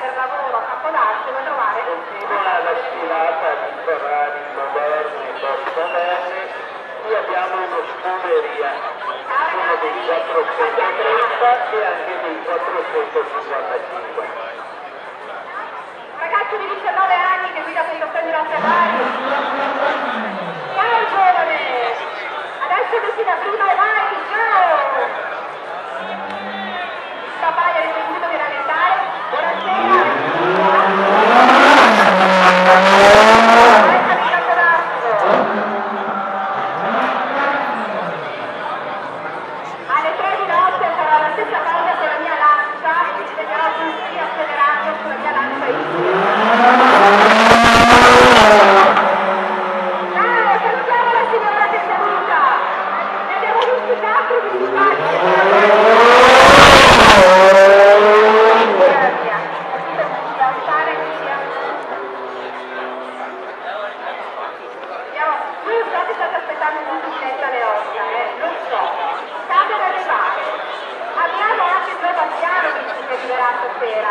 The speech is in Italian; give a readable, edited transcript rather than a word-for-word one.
per lavoro a Capodanno vuoi trovare continua la sfilata di corali moderni e post-moderni. Qui abbiamo uno scuderia, uno dei 430 e anche dei 455. ragazzo di 19 anni che guida questo stemino statali. Ciao giovane, adesso decida prima e vai, ciao! Papà è ricevuto di rallentare, buonasera! Alle 3 di notte farò la stessa cosa con la mia lancia e ci vediamo tutti accelerando sulla mia lancia Ciao, salutiamo la signora che saluta! Ne abbiamo visti 4 di simpatici! State aspettando molto silenzio alle 8, lo so, state ad arrivare. Abbiamo anche il Sebastiano che ci arriverà stasera,